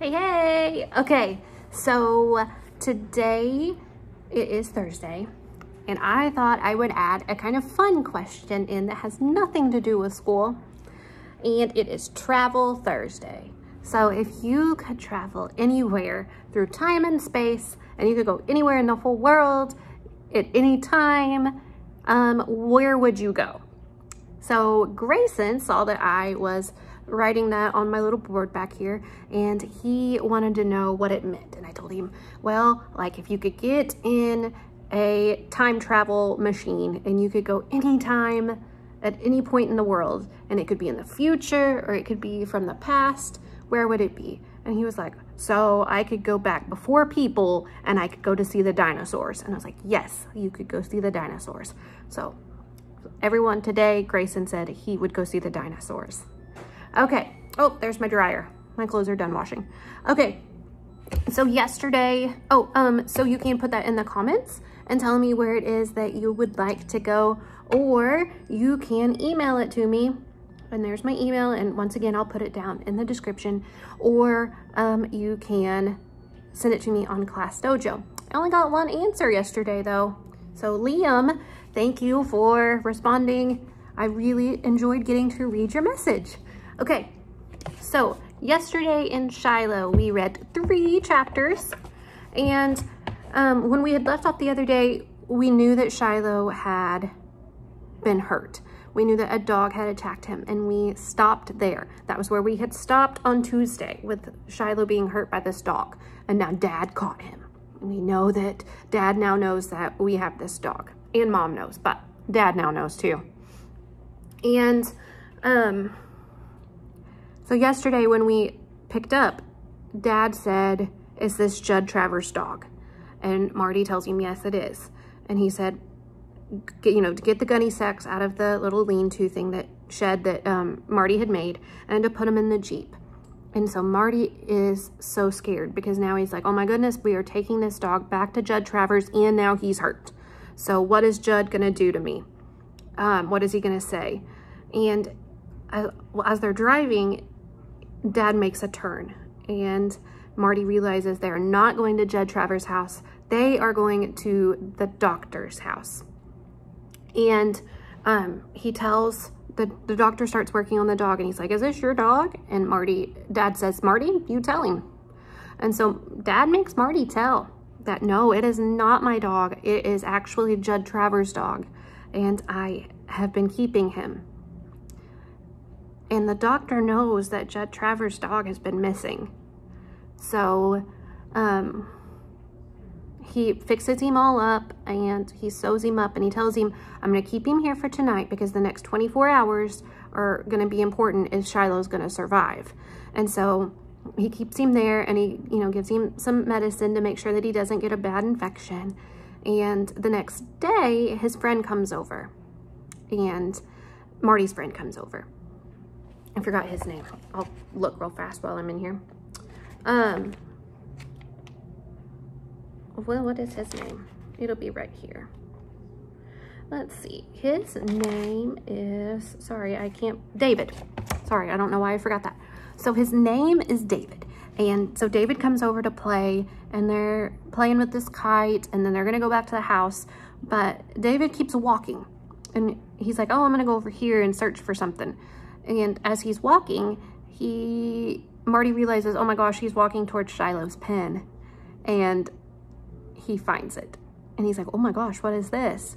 Hey. Okay, so today it is Thursday, and I thought I would add a kind of fun question in that has nothing to do with school, and it is Travel Thursday. So if you could travel anywhere through time and space, and you could go anywhere in the whole world at any time, where would you go? So Grayson saw that I was writing that on my little board back here, and he wanted to know what it meant. And I told him, well, like if you could get in a time travel machine and you could go anytime at any point in the world, and it could be in the future or it could be from the past, where would it be? And he was like, so I could go back before people and I could go to see the dinosaurs. And I was like, yes, you could go see the dinosaurs. So everyone today, Grayson said he would go see the dinosaurs. Okay. Oh, there's my dryer. My clothes are done washing. Okay. So yesterday, so you can put that in the comments and tell me where it is that you would like to go, or you can email it to me. And there's my email. And once again, I'll put it down in the description, or you can send it to me on Class Dojo. I only got one answer yesterday though. So Liam, thank you for responding. I really enjoyed getting to read your message. Okay, so yesterday in Shiloh, we read 3 chapters, and when we had left off the other day, we knew that Shiloh had been hurt. We knew that a dog had attacked him, and we stopped there. That was where we had stopped on Tuesday, with Shiloh being hurt by this dog, and now Dad caught him. We know that Dad now knows that we have this dog, and Mom knows, but Dad now knows too. And so yesterday when we picked up, Dad said, is this Judd Travers' dog? And Marty tells him, yes, it is. And he said, to get the gunny sacks out of the little lean-to thing, that shed that Marty had made, and to put them in the Jeep. And so Marty is so scared, because now he's like, oh my goodness, we are taking this dog back to Judd Travers, and now he's hurt. So what is Judd gonna do to me? What is he gonna say? And as they're driving, Dad makes a turn, and Marty realizes they're not going to Judd Travers' house. They are going to the doctor's house. And he tells, the doctor starts working on the dog, and he's like, is this your dog? And Dad says, Marty, you tell him. And so Dad makes Marty tell that, no, it is not my dog. It is actually Judd Travers' dog, and I have been keeping him. And the doctor knows that Judd Travers' dog has been missing. So he fixes him all up, and he sews him up, and he tells him, I'm going to keep him here for tonight because the next 24 hours are going to be important if Shiloh's going to survive. And so he keeps him there, and he, gives him some medicine to make sure that he doesn't get a bad infection. And the next day, his friend comes over, and Marty's friend comes over. I forgot his name. I'll look real fast while I'm in here. Well, what is his name? It'll be right here. Let's see. His name is, David. Sorry, I don't know why I forgot that. So his name is David. And so David comes over to play, and they're playing with this kite, and then they're going to go back to the house. But David keeps walking, and he's like, oh, I'm going to go over here and search for something. And as he's walking, Marty realizes, oh my gosh, he's walking towards Shiloh's pen, and he finds it. And he's like, oh my gosh, what is this?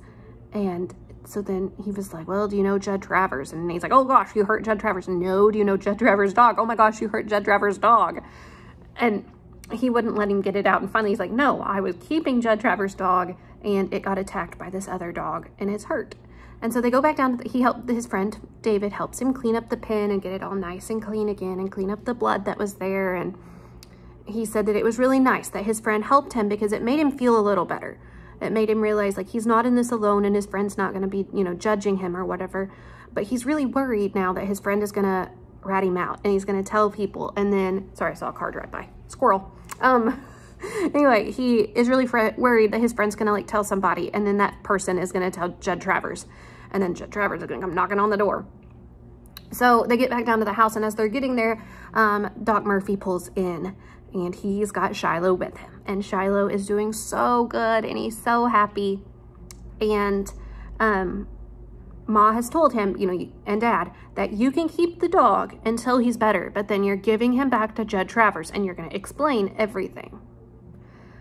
And so then he was like, well, do you know Judd Travers? And he's like, oh gosh, you hurt Judd Travers. No, do you know Judd Travers' dog? Oh my gosh, you hurt Judd Travers' dog. And he wouldn't let him get it out. And finally he's like, no, I was keeping Judd Travers' dog, and it got attacked by this other dog, and it's hurt. And so they go back down, his friend, David, helps him clean up the pen and get it all nice and clean again, and clean up the blood that was there. And he said that it was really nice that his friend helped him, because it made him feel a little better. It made him realize, like, he's not in this alone, and his friend's not going to be, judging him or whatever. But he's really worried now that his friend is going to rat him out, and he's going to tell people. And then, sorry, I saw a car drive by. Squirrel. Anyway, he is really worried that his friend's going to, like, tell somebody, and then that person is going to tell Judd Travers. And then Judd Travers is going to come knocking on the door. So they get back down to the house, and as they're getting there, Doc Murphy pulls in, and he's got Shiloh with him. And Shiloh is doing so good, and he's so happy. And Ma has told him, you know, and Dad, that you can keep the dog until he's better, but then you're giving him back to Judd Travers, and you're going to explain everything.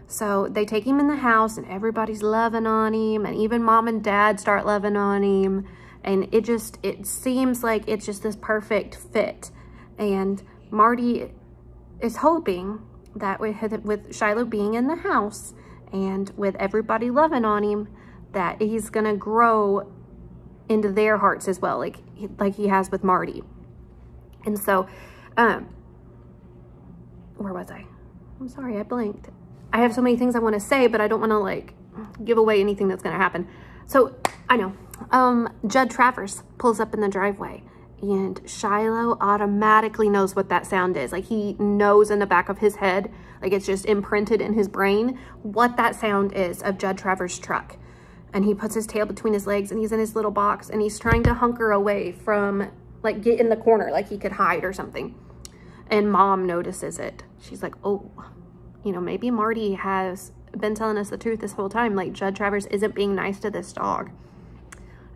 So they take him in the house, and everybody's loving on him, and even Mom and Dad start loving on him. And it seems like it's just this perfect fit. And Marty is hoping that with Shiloh being in the house and with everybody loving on him, that he's going to grow into their hearts as well, like he has with Marty. And so, where was I? I'm sorry, I blinked. I have so many things I want to say, but I don't want to like give away anything that's going to happen. So I know. Judd Travers pulls up in the driveway, and Shiloh automatically knows what that sound is. Like, he knows in the back of his head, like it's just imprinted in his brain, what that sound is of Judd Travers' truck. And he puts his tail between his legs, and he's in his little box, and he's trying to hunker away from, like, get in the corner, like he could hide or something. And Mom notices it. She's like, oh, you know, maybe Marty has been telling us the truth this whole time. Like, Judd Travers isn't being nice to this dog.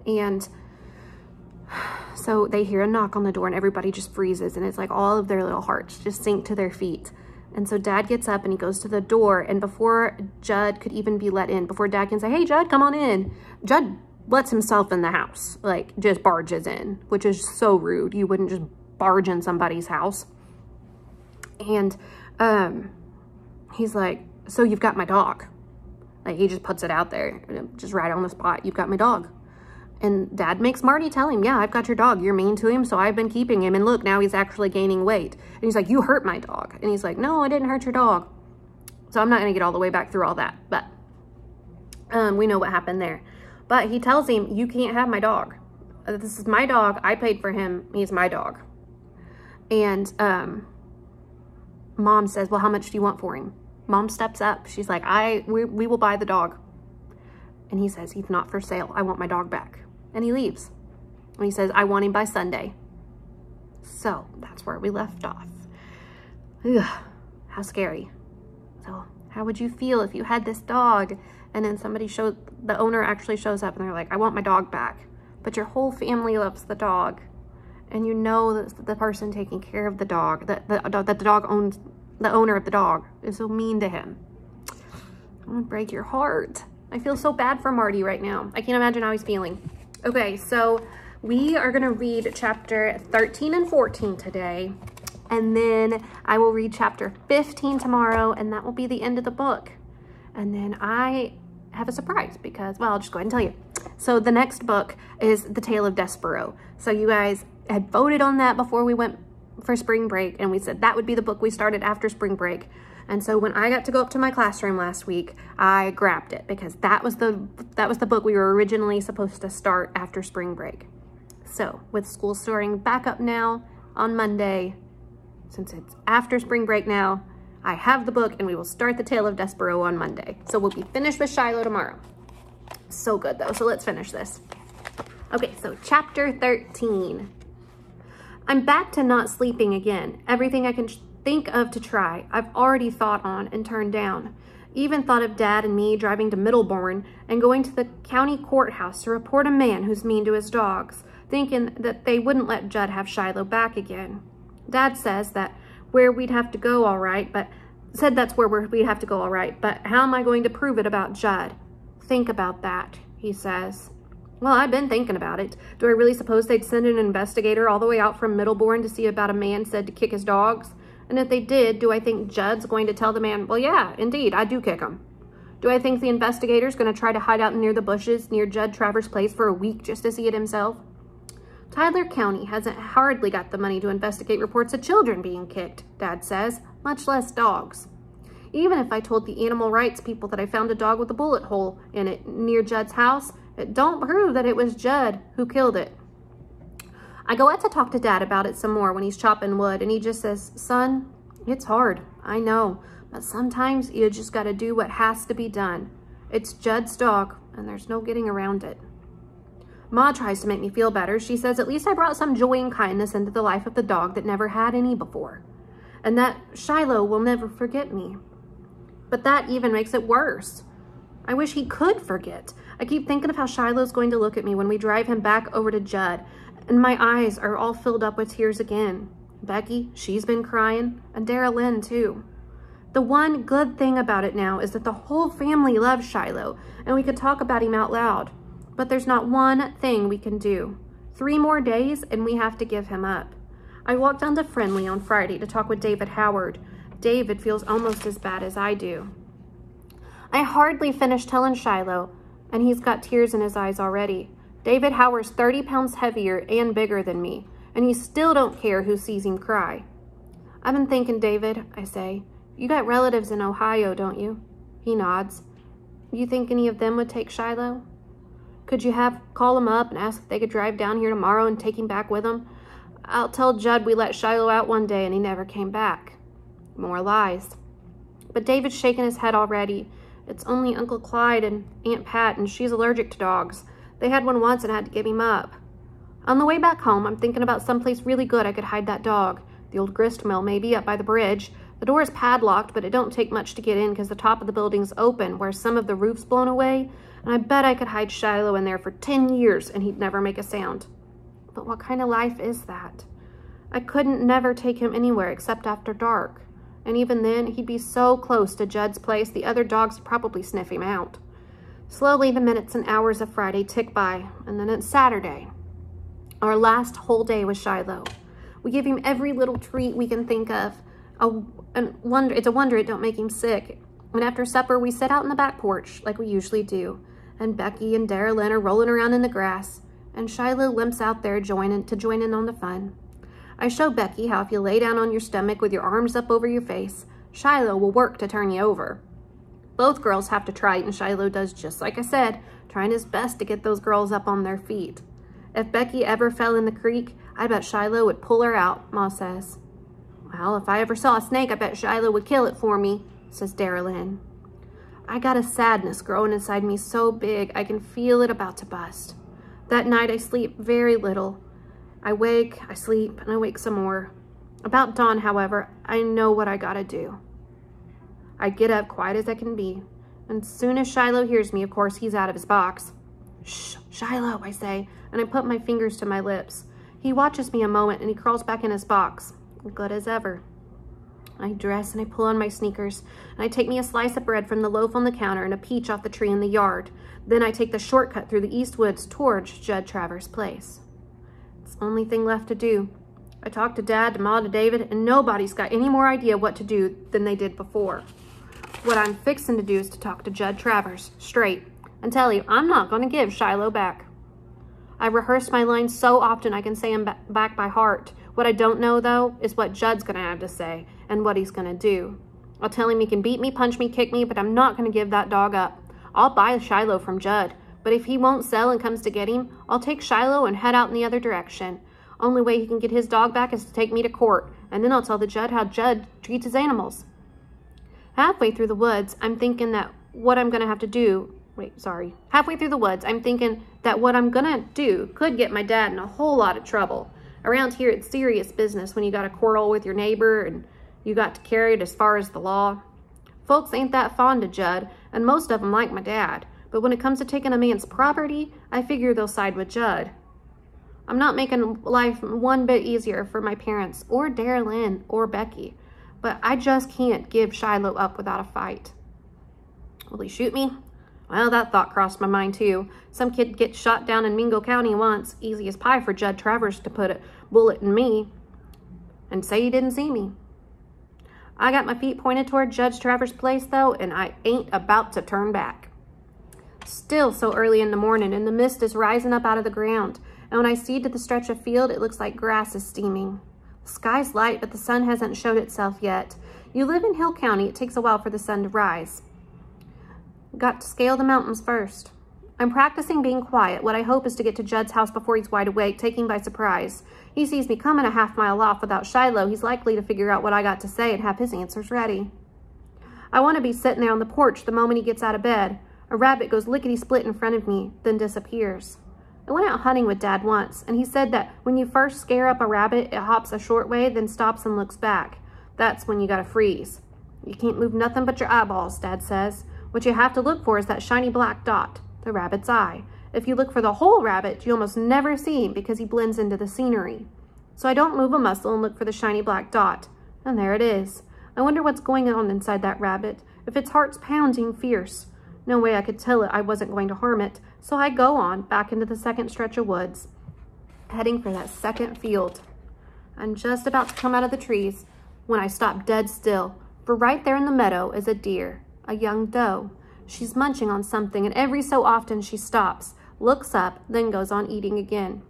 And so they hear a knock on the door, and everybody just freezes, and it's like all of their little hearts just sink to their feet. And so Dad gets up and he goes to the door, and before Judd could even be let in, before Dad can say, hey, Judd, come on in, Judd lets himself in the house, like just barges in, which is so rude. You wouldn't just barge in somebody's house. And he's like, so you've got my dog. Like, he just puts it out there, just right on the spot. You've got my dog. And Dad makes Marty tell him, yeah, I've got your dog. You're mean to him, so I've been keeping him. And look, now he's actually gaining weight. And he's like, you hurt my dog. And he's like, no, I didn't hurt your dog. So I'm not going to get all the way back through all that. But we know what happened there. But he tells him, you can't have my dog. This is my dog. I paid for him. He's my dog. And Mom says, well, how much do you want for him? Mom steps up. She's like, we will buy the dog. And he says, he's not for sale. I want my dog back. And he leaves. And he says, I want him by Sunday. So that's where we left off. Ugh, how scary. So how would you feel if you had this dog and then the owner actually shows up and they're like, I want my dog back. But your whole family loves the dog. And you know that the person taking care of the dog, that the dog owns, the owner of the dog is so mean to him. I'm gonna break your heart. I feel so bad for Marty right now. I can't imagine how he's feeling. Okay, so we are gonna read chapter 13 and 14 today, and then I will read chapter 15 tomorrow, and that will be the end of the book. And then I have a surprise because, well, I'll just go ahead and tell you. So the next book is The Tale of Despero. So you guys had voted on that before we went for spring break, and we said that would be the book we started after spring break. And so when I got to go up to my classroom last week, I grabbed it because that was the book we were originally supposed to start after spring break. So with school starting back up now on Monday, since it's after spring break now, I have the book, and we will start The Tale of Despero on Monday. So we'll be finished with Shiloh tomorrow. So good though, so let's finish this. Okay, so chapter 13. I'm back to not sleeping again. Everything I can think of to try, I've already thought on and turned down. Even thought of Dad and me driving to Middlebourne and going to the county courthouse to report a man who's mean to his dogs, thinking that they wouldn't let Judd have Shiloh back again. Dad says that's where we'd have to go all right, but how am I going to prove it about Judd? Think about that, he says. Well, I've been thinking about it. Do I really suppose they'd send an investigator all the way out from Middlebourne to see about a man said to kick his dogs? And if they did, do I think Judd's going to tell the man, well, yeah, indeed, I do kick him? Do I think the investigator's going to try to hide out near the bushes near Judd Travers' place for a week just to see it himself? Tyler County hasn't hardly got the money to investigate reports of children being kicked, Dad says, much less dogs. Even if I told the animal rights people that I found a dog with a bullet hole in it near Judd's house, it don't prove that it was Judd who killed it. I go out to talk to Dad about it some more when he's chopping wood, and he just says, son, it's hard, I know, but sometimes you just got to do what has to be done. It's Judd's dog, and there's no getting around it. Ma tries to make me feel better. She says at least I brought some joy and kindness into the life of the dog that never had any before, and that Shiloh will never forget me. But that even makes it worse. I wish he could forget. I keep thinking of how Shiloh's going to look at me when we drive him back over to Judd, and my eyes are all filled up with tears again. Becky, she's been crying, and Dara Lynn too. The one good thing about it now is that the whole family loves Shiloh, and we could talk about him out loud. But there's not one thing we can do. 3 more days and we have to give him up. I walked down to Friendly on Friday to talk with David Howard. David feels almost as bad as I do. I hardly finished telling Shiloh, and he's got tears in his eyes already. David Howard's 30 pounds heavier and bigger than me, and he still don't care who sees him cry. I've been thinking, David, I say, you got relatives in Ohio, don't you? He nods. You think any of them would take Shiloh? Could you call them up and ask if they could drive down here tomorrow and take him back with them? I'll tell Judd we let Shiloh out one day and he never came back. More lies. But David's shaking his head already. It's only Uncle Clyde and Aunt Pat, and she's allergic to dogs. They had one once and had to give him up. On the way back home, I'm thinking about someplace really good I could hide that dog. The old grist mill, maybe, up by the bridge. The door is padlocked, but it don't take much to get in because the top of the building's open where some of the roof's blown away, and I bet I could hide Shiloh in there for 10 years and he'd never make a sound. But what kind of life is that? I couldn't never take him anywhere except after dark. And even then, he'd be so close to Judd's place, the other dogs would probably sniff him out. Slowly, the minutes and hours of Friday tick by, and then it's Saturday. Our last whole day with Shiloh. We give him every little treat we can think of. It's a wonder it don't make him sick. And after supper, we sit out in the back porch like we usually do. And Becky and Dara Lynn are rolling around in the grass. And Shiloh limps out there to join in on the fun. I show Becky how if you lay down on your stomach with your arms up over your face, Shiloh will work to turn you over. Both girls have to try it, and Shiloh does just like I said, trying his best to get those girls up on their feet. If Becky ever fell in the creek, I bet Shiloh would pull her out, Ma says. Well, if I ever saw a snake, I bet Shiloh would kill it for me, says Dara Lynn. I got a sadness growing inside me so big I can feel it about to bust. That night I sleep very little. I wake, I sleep, and I wake some more. About dawn, however, I know what I gotta do. I get up quiet as I can be, and as soon as Shiloh hears me, of course, he's out of his box. Shh, Shiloh, I say, and I put my fingers to my lips. He watches me a moment, and he crawls back in his box, good as ever. I dress, and I pull on my sneakers, and I take me a slice of bread from the loaf on the counter and a peach off the tree in the yard. Then I take the shortcut through the East Woods towards Judd Travers' place. It's the only thing left to do. I talk to Dad, to Ma, to David, and nobody's got any more idea what to do than they did before. What I'm fixing to do is to talk to Judd Travers straight and tell him I'm not going to give Shiloh back. I've rehearsed my lines so often I can say them back by heart. What I don't know, though, is what Judd's going to have to say and what he's going to do. I'll tell him he can beat me, punch me, kick me, but I'm not going to give that dog up. I'll buy Shiloh from Judd, but if he won't sell and comes to get him, I'll take Shiloh and head out in the other direction. Only way he can get his dog back is to take me to court, and then I'll tell the Judd how Judd treats his animals. Halfway through the woods, I'm thinking that what I'm going to have to do... Halfway through the woods, I'm thinking that what I'm going to do could get my dad in a whole lot of trouble. Around here, it's serious business when you got a quarrel with your neighbor and you got to carry it as far as the law. Folks ain't that fond of Judd, and most of them like my dad. But when it comes to taking a man's property, I figure they'll side with Judd. I'm not making life one bit easier for my parents, or Dara Lynn, or Becky. But I just can't give Shiloh up without a fight. Will he shoot me? Well, that thought crossed my mind too. Some kid gets shot down in Mingo County once. Easy as pie for Judd Travers to put a bullet in me and say he didn't see me. I got my feet pointed toward Judge Travers' place, though, and I ain't about to turn back. Still so early in the morning, and the mist is rising up out of the ground. And when I see to the stretch of field, it looks like grass is steaming. The sky's light, but the sun hasn't showed itself yet. You live in Hill County, it takes a while for the sun to rise. Got to scale the mountains first. I'm practicing being quiet. What I hope is to get to Judd's house before he's wide awake, taking by surprise. He sees me coming a half-mile off without Shiloh. He's likely to figure out what I got to say and have his answers ready. I want to be sitting there on the porch the moment he gets out of bed. A rabbit goes lickety-split in front of me, then disappears. I went out hunting with Dad once, and he said that when you first scare up a rabbit, it hops a short way, then stops and looks back. That's when you gotta freeze. You can't move nothing but your eyeballs, Dad says. What you have to look for is that shiny black dot, the rabbit's eye. If you look for the whole rabbit, you almost never see him because he blends into the scenery. So I don't move a muscle and look for the shiny black dot. And there it is. I wonder what's going on inside that rabbit, if its heart's pounding fierce. No way I could tell it I wasn't going to harm it, so I go on back into the second stretch of woods, heading for that second field. I'm just about to come out of the trees when I stop dead still, for right there in the meadow is a deer, a young doe. She's munching on something, and every so often she stops, looks up, then goes on eating again.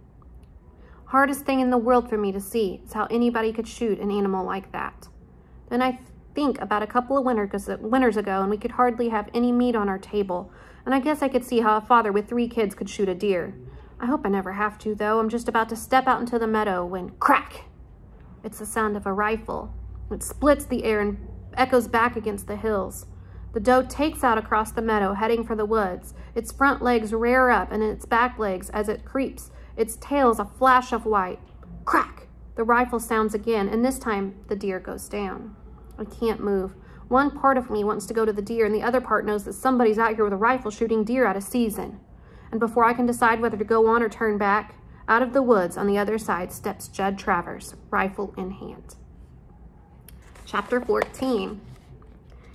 Hardest thing in the world for me to see is how anybody could shoot an animal like that. Then I think about a couple of winters ago, and we could hardly have any meat on our table, and I guess I could see how a father with 3 kids could shoot a deer. I hope I never have to, though. I'm just about to step out into the meadow when crack! It's the sound of a rifle. It splits the air and echoes back against the hills. The doe takes out across the meadow, heading for the woods. Its front legs rear up, and its back legs, as it creeps, its tail's a flash of white. Crack! The rifle sounds again, and this time the deer goes down. I can't move. One part of me wants to go to the deer, and the other part knows that somebody's out here with a rifle shooting deer out of season. And before I can decide whether to go on or turn back, out of the woods on the other side steps Judd Travers, rifle in hand. Chapter 14.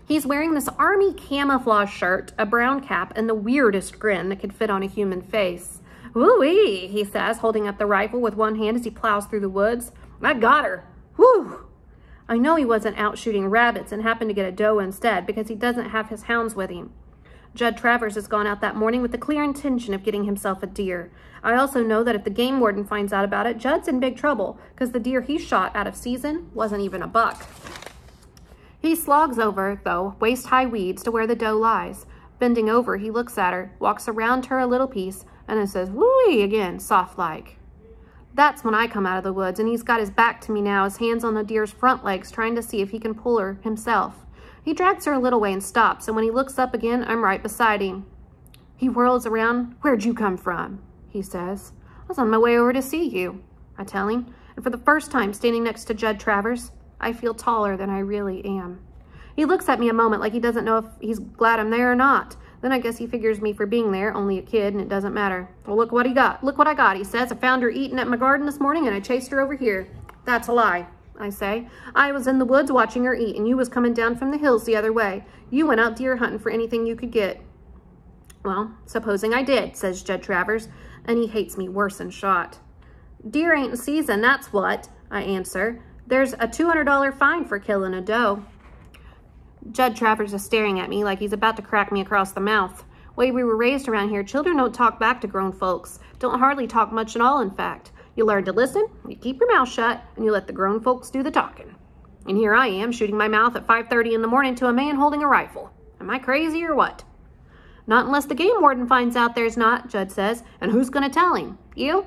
He's wearing this army camouflage shirt, a brown cap, and the weirdest grin that could fit on a human face. "Woo-wee," he says, holding up the rifle with one hand as he plows through the woods. "I got her. Whew." I know he wasn't out shooting rabbits and happened to get a doe instead because he doesn't have his hounds with him. Judd Travers has gone out that morning with the clear intention of getting himself a deer. I also know that if the game warden finds out about it, Judd's in big trouble because the deer he shot out of season wasn't even a buck. He slogs over, though, waist-high weeds to where the doe lies. Bending over, he looks at her, walks around her a little piece, and then says, "Woo-wee," again, soft-like. That's when I come out of the woods, and he's got his back to me now, his hands on the deer's front legs, trying to see if he can pull her himself. He drags her a little way and stops, and when he looks up again, I'm right beside him. He whirls around. "Where'd you come from?" he says. "I was on my way over to see you," I tell him, and for the first time standing next to Judd Travers, I feel taller than I really am. He looks at me a moment like he doesn't know if he's glad I'm there or not. Then I guess he figures me for being there, only a kid, and it doesn't matter. "Well, look what he got. Look what I got," he says. "I found her eating at my garden this morning, and I chased her over here." "That's a lie," I say. "I was in the woods watching her eat, and you was coming down from the hills the other way. You went out deer hunting for anything you could get." "Well, supposing I did," says Judd Travers, and he hates me worse than shot. "Deer ain't in season, that's what," I answer. "There's a $200 fine for killing a doe." Judd Travers is staring at me like he's about to crack me across the mouth. Way we were raised around here, children don't talk back to grown folks. Don't hardly talk much at all, in fact. You learn to listen, you keep your mouth shut, and you let the grown folks do the talking. And here I am, shooting my mouth at 5:30 in the morning to a man holding a rifle. Am I crazy or what? "Not unless the game warden finds out there's not," Judd says. "And who's going to tell him? You?"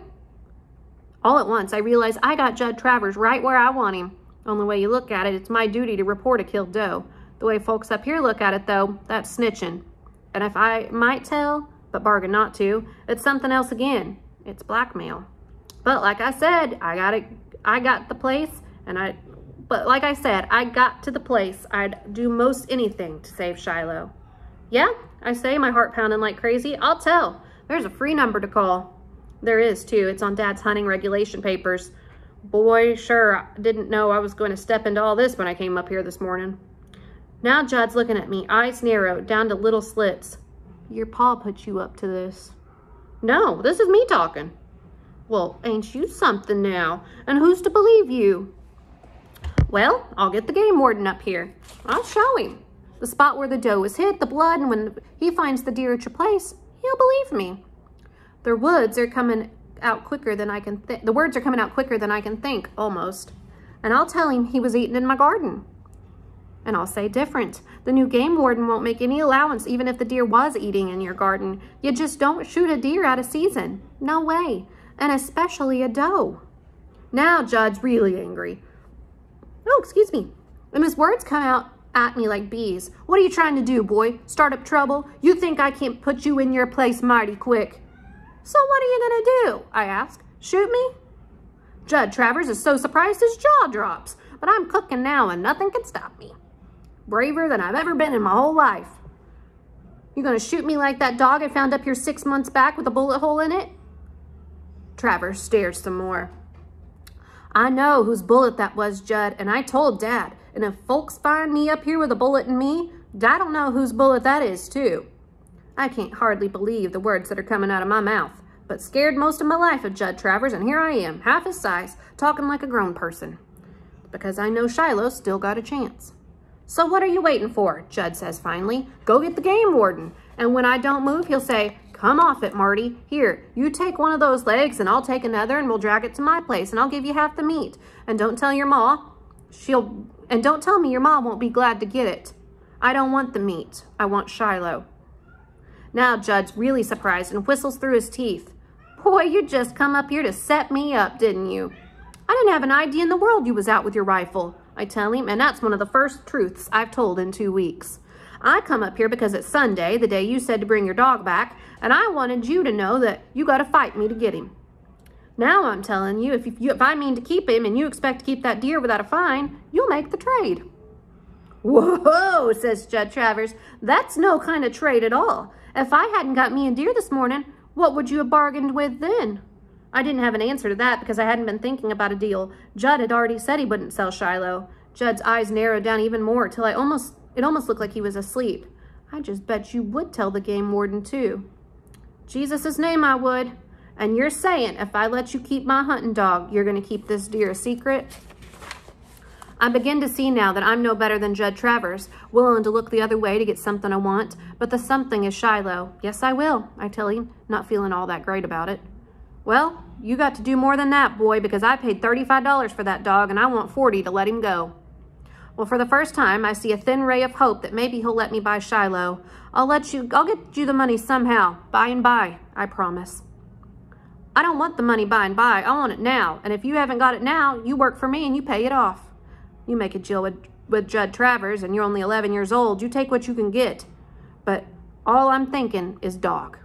All at once, I realize I got Judd Travers right where I want him. Only way you look at it, it's my duty to report a killed doe. The way folks up here look at it, though, that's snitching. And if I might tell, but bargain not to, it's something else again. It's blackmail. But like I said, I got to the place, I'd do most anything to save Shiloh. "Yeah," I say, my heart pounding like crazy. "I'll tell. There's a free number to call." There is, too. It's on Dad's hunting regulation papers. Boy, sure, I didn't know I was going to step into all this when I came up here this morning. Now Judd's looking at me, eyes narrowed, down to little slits. "Your pa put you up to this." "No, this is me talking." "Well, ain't you something now? And who's to believe you?" "Well, I'll get the game warden up here. I'll show him the spot where the doe was hit, the blood, and when he finds the deer at your place, he'll believe me. The words are coming out quicker than I can think, almost. And I'll tell him he was eating in my garden. And I'll say different. The new game warden won't make any allowance even if the deer was eating in your garden. You just don't shoot a deer out of season. No way. And especially a doe." Now Judd's really angry. "Oh, excuse me." And his words come out at me like bees. "What are you trying to do, boy? Start up trouble? You think I can't put you in your place mighty quick?" So what are you gonna do? I ask. Shoot me? Judd Travers is so surprised his jaw drops, but I'm cooking now and nothing can stop me. Braver than I've ever been in my whole life. You gonna shoot me like that dog I found up here 6 months back with a bullet hole in it? Travers stares some more. I know whose bullet that was, Judd, and I told Dad, and if folks find me up here with a bullet in me, Dad'll know whose bullet that is too. I can't hardly believe the words that are coming out of my mouth, but scared most of my life of Judd Travers, and here I am, half his size, talking like a grown person. Because I know Shiloh's still got a chance. So what are you waiting for? Judd says finally. Go get the game warden. And when I don't move, he'll say, come off it, Marty. Here, you take one of those legs and I'll take another and we'll drag it to my place and I'll give you half the meat. And don't tell your ma. Don't tell me your mom won't be glad to get it. I don't want the meat. I want Shiloh. Now Judd's really surprised and whistles through his teeth. Boy, you just come up here to set me up, didn't you? I didn't have an idea in the world you was out with your rifle, I tell him, and that's one of the first truths I've told in 2 weeks. I come up here because it's Sunday, the day you said to bring your dog back, and I wanted you to know that you got to fight me to get him. Now I'm telling you, if I mean to keep him and you expect to keep that deer without a fine, you'll make the trade. Whoa, says Judd Travers, that's no kind of trade at all. If I hadn't got me a deer this morning, what would you have bargained with then? I didn't have an answer to that because I hadn't been thinking about a deal. Judd had already said he wouldn't sell Shiloh. Judd's eyes narrowed down even more till it almost looked like he was asleep. I just bet you would tell the game warden too. Jesus' name I would. And you're saying if I let you keep my hunting dog, you're going to keep this deer a secret? I begin to see now that I'm no better than Judd Travers, willing to look the other way to get something I want, but the something is Shiloh. Yes, I will, I tell him, not feeling all that great about it. Well, you got to do more than that, boy, because I paid $35 for that dog and I want $40 to let him go. Well, for the first time, I see a thin ray of hope that maybe he'll let me buy Shiloh. I'll get you the money somehow, by and by, I promise. I don't want the money by and by, I want it now, and if you haven't got it now, you work for me and you pay it off. You make a deal with Judd Travers and you're only 11 years old. You take what you can get. But all I'm thinking is dog.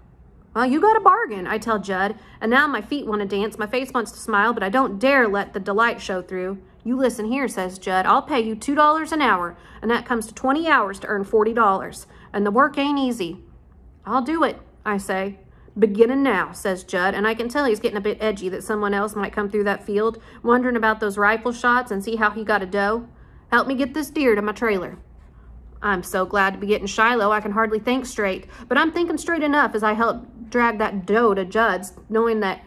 Well, you got a bargain, I tell Judd. And now my feet want to dance. My face wants to smile, but I don't dare let the delight show through. You listen here, says Judd. I'll pay you $2 an hour. And that comes to 20 hours to earn $40. And the work ain't easy. I'll do it, I say. Beginning now, says Judd, and I can tell he's getting a bit edgy that someone else might come through that field, wondering about those rifle shots and see how he got a doe. Help me get this deer to my trailer. I'm so glad to be getting Shiloh I can hardly think straight, but I'm thinking straight enough as I help drag that doe to Judd's, knowing that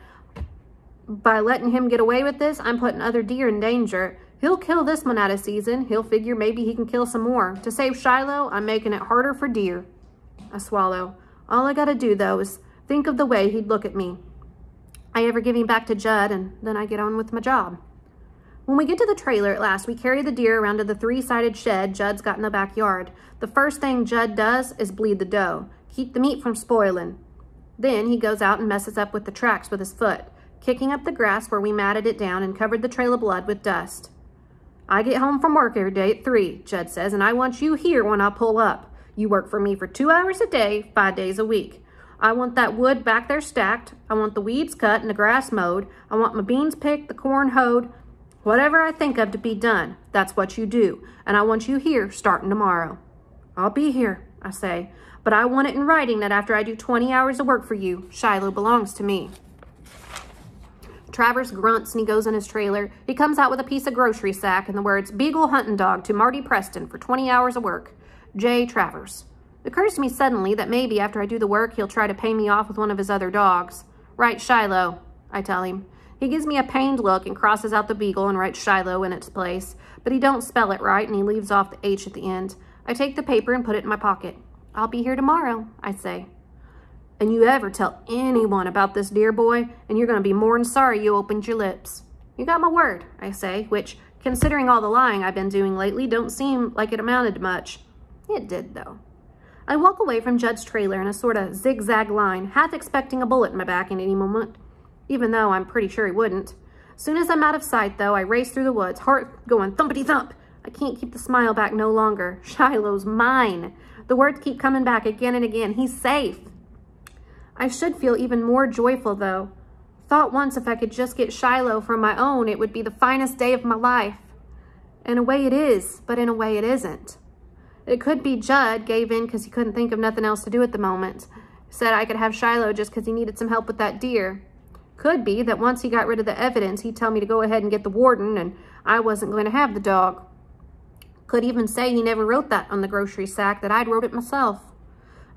by letting him get away with this, I'm putting other deer in danger. He'll kill this one out of season. He'll figure maybe he can kill some more. To save Shiloh, I'm making it harder for deer. I swallow. All I gotta do, though, is think of the way he'd look at me. I ever give him back to Judd, and then I get on with my job. When we get to the trailer at last, we carry the deer around to the 3-sided shed Judd's got in the backyard. The first thing Judd does is bleed the doe, keep the meat from spoiling. Then he goes out and messes up with the tracks with his foot, kicking up the grass where we matted it down and covered the trail of blood with dust. I get home from work every day at 3, Judd says, and I want you here when I pull up. You work for me for 2 hours a day, 5 days a week. I want that wood back there stacked. I want the weeds cut and the grass mowed. I want my beans picked, the corn hoed. Whatever I think of to be done, that's what you do. And I want you here starting tomorrow. I'll be here, I say. But I want it in writing that after I do 20 hours of work for you, Shiloh belongs to me. Travers grunts and he goes in his trailer. He comes out with a piece of grocery sack and the words, Beagle Hunting Dog to Marty Preston for 20 hours of work. J. Travers. It occurs to me suddenly that maybe after I do the work, he'll try to pay me off with one of his other dogs. Write Shiloh, I tell him. He gives me a pained look and crosses out the beagle and writes Shiloh in its place, but he don't spell it right and he leaves off the H at the end. I take the paper and put it in my pocket. I'll be here tomorrow, I say. And you ever tell anyone about this dear boy, and you're going to be more than sorry you opened your lips. You got my word, I say, which, considering all the lying I've been doing lately, don't seem like it amounted to much. It did, though. I walk away from Judd's trailer in a sort of zigzag line, half expecting a bullet in my back at any moment, even though I'm pretty sure he wouldn't. Soon as I'm out of sight, though, I race through the woods, heart going thumpity-thump. I can't keep the smile back no longer. Shiloh's mine. The words keep coming back again and again. He's safe. I should feel even more joyful, though. Thought once if I could just get Shiloh for my own, it would be the finest day of my life. In a way it is, but in a way it isn't. It could be Judd gave in because he couldn't think of nothing else to do at the moment. Said I could have Shiloh just because he needed some help with that deer. Could be that once he got rid of the evidence, he'd tell me to go ahead and get the warden and I wasn't going to have the dog. Could even say he never wrote that on the grocery sack, that I'd wrote it myself.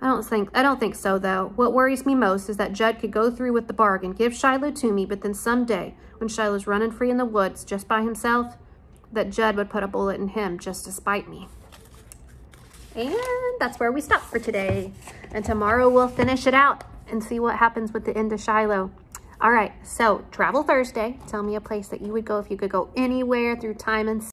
I don't think so, though. What worries me most is that Judd could go through with the bargain, give Shiloh to me, but then someday, when Shiloh's running free in the woods just by himself, that Judd would put a bullet in him just to spite me. And that's where we stop for today. And tomorrow we'll finish it out and see what happens with the end of Shiloh. All right, so Travel Thursday. Tell me a place that you would go if you could go anywhere through time and space.